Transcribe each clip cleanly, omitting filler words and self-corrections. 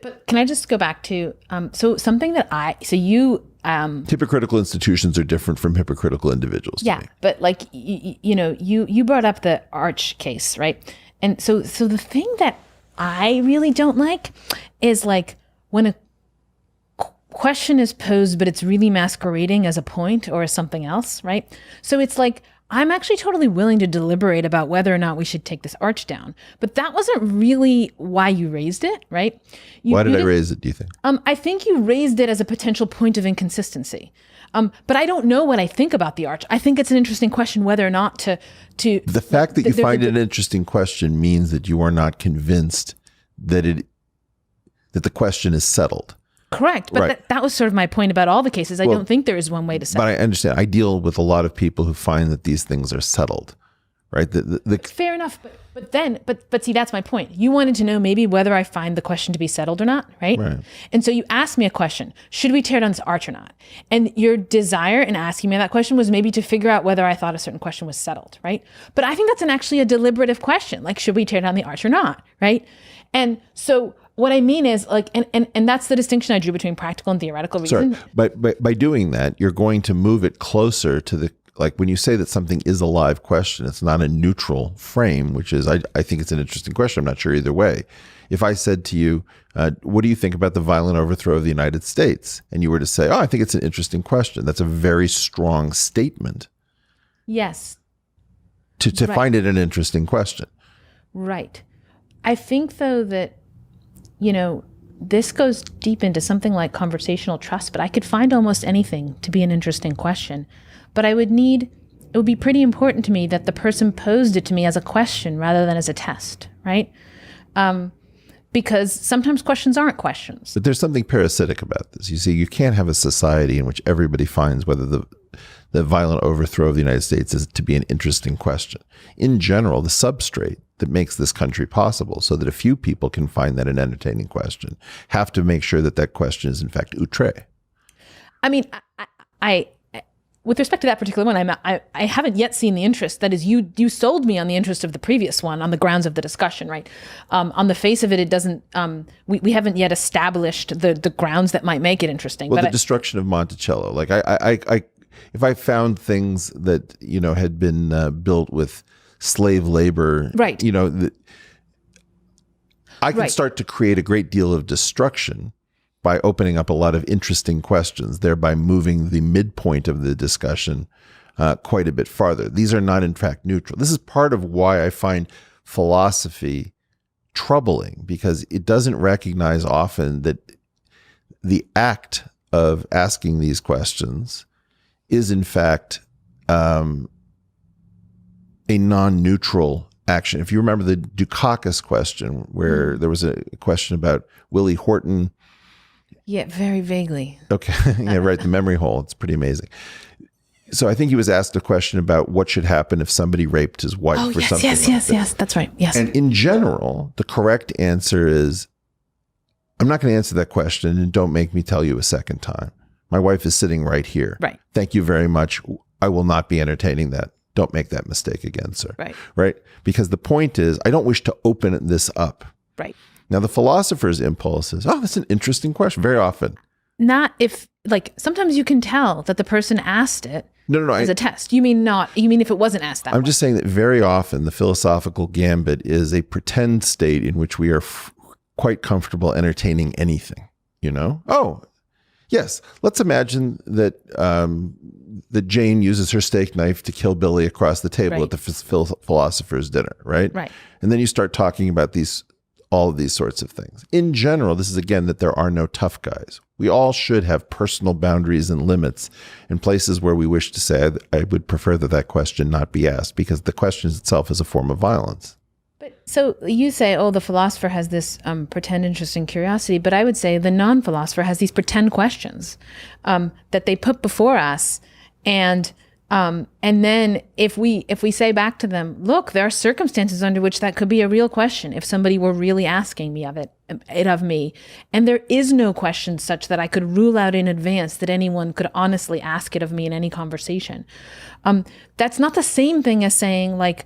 But can I just go back to hypocritical institutions are different from hypocritical individuals. Yeah, but like you brought up the Arch case, right? And so the thing that I really don't like is like when a question is posed, but it's really masquerading as a point or as something else, right? So it's like, I'm actually totally willing to deliberate about whether or not we should take this arch down. But that wasn't really why you raised it, right? Why did I raise it, do you think? I think you raised it as a potential point of inconsistency. But I don't know what I think about the arch. I think it's an interesting question whether or not to the fact that you find it an interesting question means that you are not convinced that the question is settled. Correct. But right. that was sort of my point about all the cases. I don't think there is one way to settle. But I understand. I deal with a lot of people who find that these things are settled, right? Fair enough. But see, that's my point. You wanted to know maybe whether I find the question to be settled or not, right? And so you asked me a question, should we tear down this arch or not? And your desire in asking me that question was maybe to figure out whether I thought a certain question was settled, right? But I think that's actually a deliberative question, like should we tear down the arch or not, right? And so what I mean is like, and that's the distinction I drew between practical and theoretical reason. Sorry, but by doing that, you're going to move it closer to the, like when you say that something is a live question, it's not a neutral frame, which is, I think it's an interesting question. I'm not sure either way. If I said to you, what do you think about the violent overthrow of the United States? And you were to say, oh, I think it's an interesting question. That's a very strong statement. Yes. To find it an interesting question. Right. I think though that, this goes deep into something like conversational trust, but I could find almost anything to be an interesting question. But it would be pretty important to me that the person posed it to me as a question rather than as a test, right? Because sometimes questions aren't questions. But there's something parasitic about this. You see, you can't have a society in which everybody finds whether the violent overthrow of the United States is to be an interesting question. In general, the substrate that makes this country possible so that a few people can find that an entertaining question have to make sure that question is in fact outre. I mean, I with respect to that particular one, I haven't yet seen the interest. That is, you sold me on the interest of the previous one on the grounds of the discussion, right? On the face of it, it doesn't. We haven't yet established the grounds that might make it interesting. Well, the destruction of Monticello, like if I found things that had been built with slave labor, right? I can start to create a great deal of destruction by opening up a lot of interesting questions, thereby moving the midpoint of the discussion quite a bit farther. These are not, in fact, neutral. This is part of why I find philosophy troubling, because it doesn't recognize often that the act of asking these questions is, in fact, a non-neutral action. If you remember the Dukakis question, where there was a question about Willie Horton. Yeah, very vaguely. Okay. Yeah, right. The memory hole. It's pretty amazing. So I think he was asked a question about what should happen if somebody raped his wife or something. Yes. That's right. Yes. And in general, the correct answer is, I'm not going to answer that question, and don't make me tell you a second time. My wife is sitting right here. Right. Thank you very much. I will not be entertaining that. Don't make that mistake again, sir. Right. Right. Because the point is, I don't wish to open this up. Right. Now, the philosopher's impulse is, oh, that's an interesting question. Very often. Not if, like, sometimes you can tell that the person asked it as a test. You mean if it wasn't asked that way? I'm just saying that very often the philosophical gambit is a pretend state in which we are quite comfortable entertaining anything, Oh, yes. Let's imagine that that Jane uses her steak knife to kill Billy across the table at the philosopher's dinner, right? Right. And then you start talking about all of these sorts of things. In general, this is again that there are no tough guys. We all should have personal boundaries and limits in places where we wish to say, I would prefer that question not be asked, because the question itself is a form of violence. But so you say, the philosopher has this pretend interest and curiosity, but I would say the non-philosopher has these pretend questions that they put before us, and then if we say back to them, look, there are circumstances under which that could be a real question if somebody were really asking me of me, and there is no question such that I could rule out in advance that anyone could honestly ask it of me in any conversation. That's not the same thing as saying, like,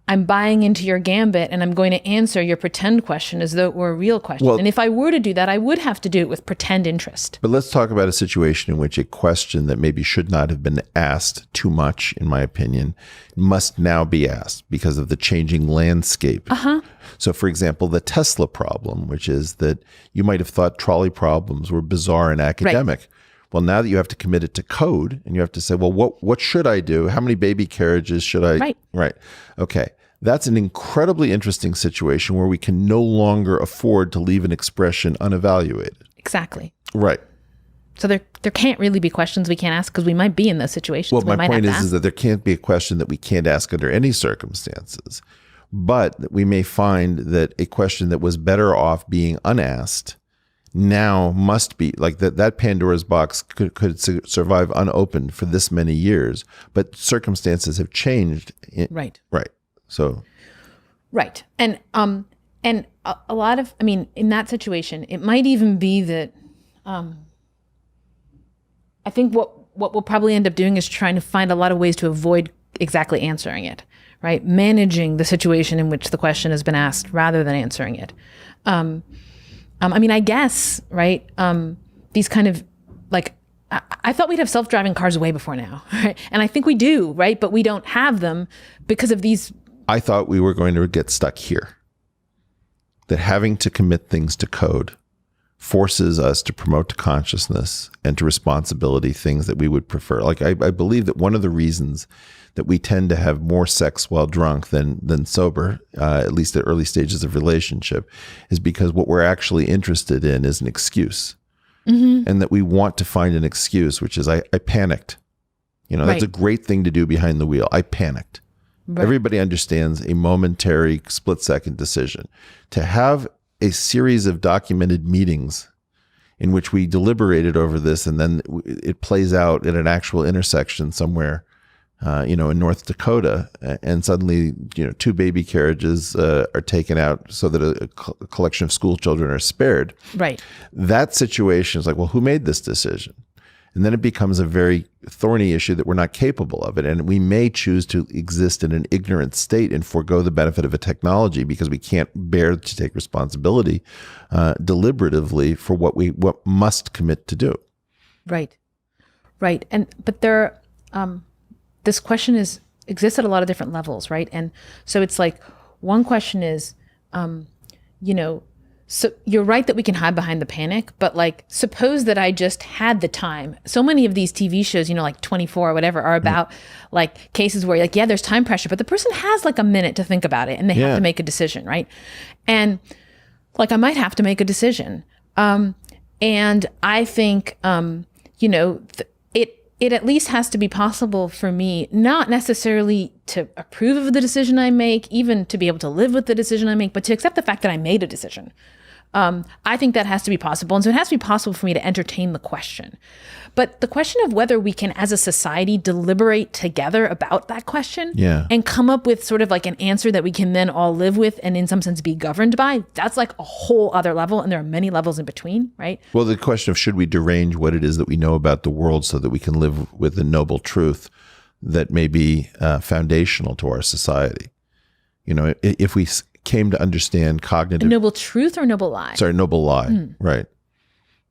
I'm buying into your gambit and I'm going to answer your pretend question as though it were a real question. Well, and if I were to do that, I would have to do it with pretend interest. But let's talk about a situation in which a question that maybe should not have been asked too much, in my opinion, must now be asked because of the changing landscape. So, for example, the Tesla problem, which is that you might have thought trolley problems were bizarre and academic. Right. Well, now that you have to commit it to code and you have to say, well, what should I do? How many baby carriages should I? Right. Okay. That's an incredibly interesting situation where we can no longer afford to leave an expression unevaluated. Exactly. Right. So there can't really be questions we can't ask because we might be in those situations. Well, my point is that there can't be a question that we can't ask under any circumstances. But we may find that a question that was better off being unasked now must be, like that Pandora's box could survive unopened for this many years, but circumstances have changed. Right. So. Right. And a lot of, I mean, in that situation, it might even be that, I think what we'll probably end up doing is trying to find a lot of ways to avoid exactly answering it, right? Managing the situation in which the question has been asked rather than answering it. I mean, I guess, right? These kind of like, I thought we'd have self-driving cars way before now, right? And I think we do, right? But we don't have them because of these. I thought we were going to get stuck here. That having to commit things to code forces us to promote to consciousness and to responsibility things that we would prefer. Like I believe that one of the reasons that we tend to have more sex while drunk than sober, at least at early stages of relationship, is because what we're actually interested in is an excuse. And that we want to find an excuse, which is I panicked. That's a great thing to do behind the wheel. I panicked. Right. Everybody understands a momentary split-second decision. To have a series of documented meetings in which we deliberated over this and then it plays out at an actual intersection somewhere, in North Dakota, and suddenly, 2 baby carriages are taken out so that a collection of school children are spared. Right. That situation is like, well, who made this decision? And then it becomes a very thorny issue that we're not capable of it. And we may choose to exist in an ignorant state and forego the benefit of a technology because we can't bear to take responsibility deliberatively for what must commit to do. Right. But there, this question exists at a lot of different levels, right? And so it's like, one question is, so you're right that we can hide behind the panic, but like, suppose that I just had the time. So many of these TV shows, like 24 or whatever, are about like cases where like, yeah, there's time pressure, but the person has like a minute to think about it and they have to make a decision, right? And like, I might have to make a decision. And I think, it at least has to be possible for me, not necessarily to approve of the decision I make, even to be able to live with the decision I make, but to accept the fact that I made a decision. I think that has to be possible. And so it has to be possible for me to entertain the question. But the question of whether we can, as a society, deliberate together about that question and come up with sort of like an answer that we can then all live with and in some sense be governed by, that's like a whole other level. And there are many levels in between, right? Well, the question of should we derange what it is that we know about the world so that we can live with the noble truth that may be foundational to our society. If we came to understand cognitive... A noble truth or noble lie? Sorry, noble lie, right.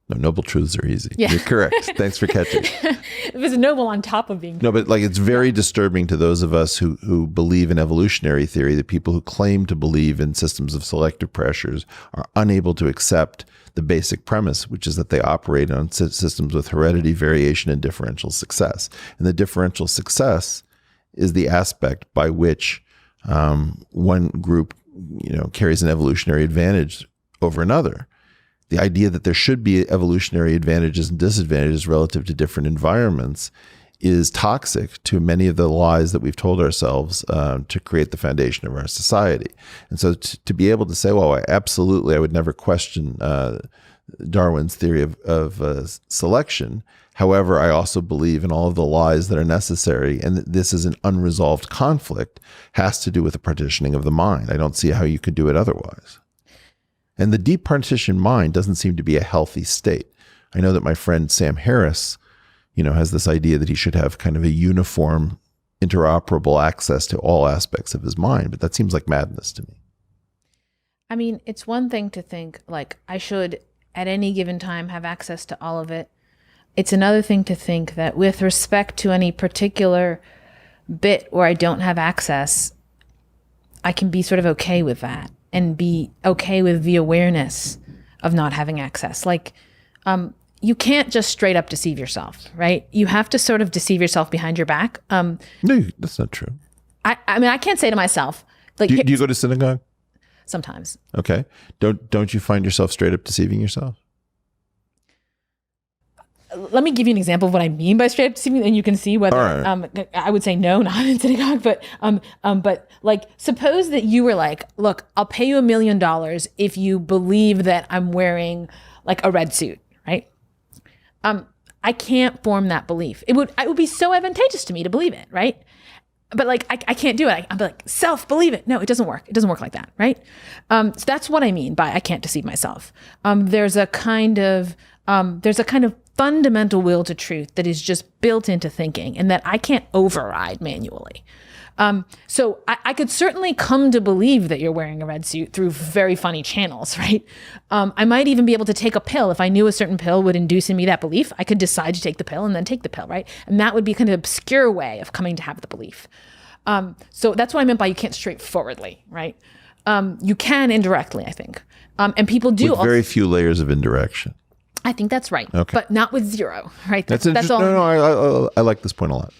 No, noble truths are easy. Yeah. You're correct. Thanks for catching. It was noble on top of being... No, but like it's very disturbing to those of us who believe in evolutionary theory that people who claim to believe in systems of selective pressures are unable to accept the basic premise, which is that they operate on systems with heredity, variation, and differential success. And the differential success is the aspect by which one group carries an evolutionary advantage over another. The idea that there should be evolutionary advantages and disadvantages relative to different environments is toxic to many of the lies that we've told ourselves to create the foundation of our society. And so to be able to say, well, I would never question Darwin's theory of selection. However, I also believe in all of the lies that are necessary, and this is an unresolved conflict, has to do with the partitioning of the mind. I don't see how you could do it otherwise. And the deep partition mind doesn't seem to be a healthy state. I know that my friend Sam Harris, has this idea that he should have kind of a uniform interoperable access to all aspects of his mind, but that seems like madness to me. I mean, it's one thing to think like I should at any given time have access to all of it. It's another thing to think that with respect to any particular bit where I don't have access, I can be sort of okay with that and be okay with the awareness of not having access. Like, you can't just straight up deceive yourself, right? You have to sort of deceive yourself behind your back. No, that's not true. I mean, I can't say to myself, like, Do you go to synagogue? Sometimes. Okay. Don't you find yourself straight up deceiving yourself? Let me give you an example of what I mean by straight up deceiving, and you can see whether I would say no, not in synagogue, but like, suppose that you were like, look, I'll pay you $1 million if you believe that I'm wearing like a red suit, right? I can't form that belief. It would be so advantageous to me to believe it, right? But like, I can't do it. I'm like, self-believe it. No, it doesn't work. It doesn't work like that, right? So that's what I mean by I can't deceive myself. There's a kind of fundamental will to truth that is just built into thinking and that I can't override manually. So I could certainly come to believe that you're wearing a red suit through very funny channels, right? I might even be able to take a pill. If I knew a certain pill would induce in me that belief, I could decide to take the pill and then take the pill, right? And that would be kind of obscure way of coming to have the belief. So that's what I meant by you can't straightforwardly, right? You can indirectly, I think. And people do. With very few layers of indirection. I think that's right. Okay. But not with zero, right? That's all. No, I like this point a lot.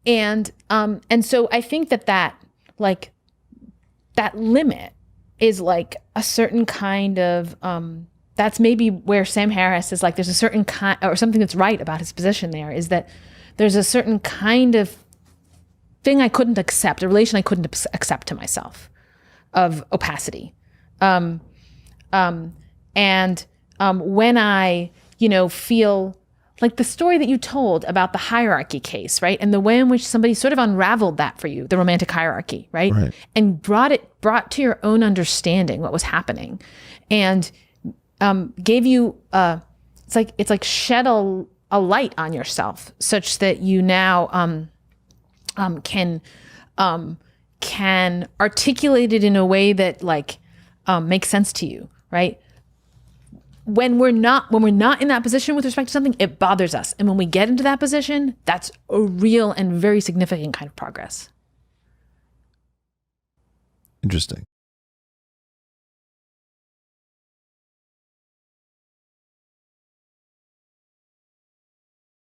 And so I think that limit is like a certain kind of, that's maybe where Sam Harris is like, there's a certain kind, or something that's right about his position there, is that there's a certain kind of thing I couldn't accept, a relation I couldn't accept to myself of opacity. When I, feel like the story that you told about the hierarchy case, right? And the way in which somebody sort of unraveled that for you, the romantic hierarchy, right? And brought to your own understanding what was happening, and gave you it's like shed a light on yourself such that you now can articulate it in a way that like makes sense to you, right? When we're not in that position with respect to something, it bothers us. And when we get into that position, that's a real and very significant kind of progress. Interesting.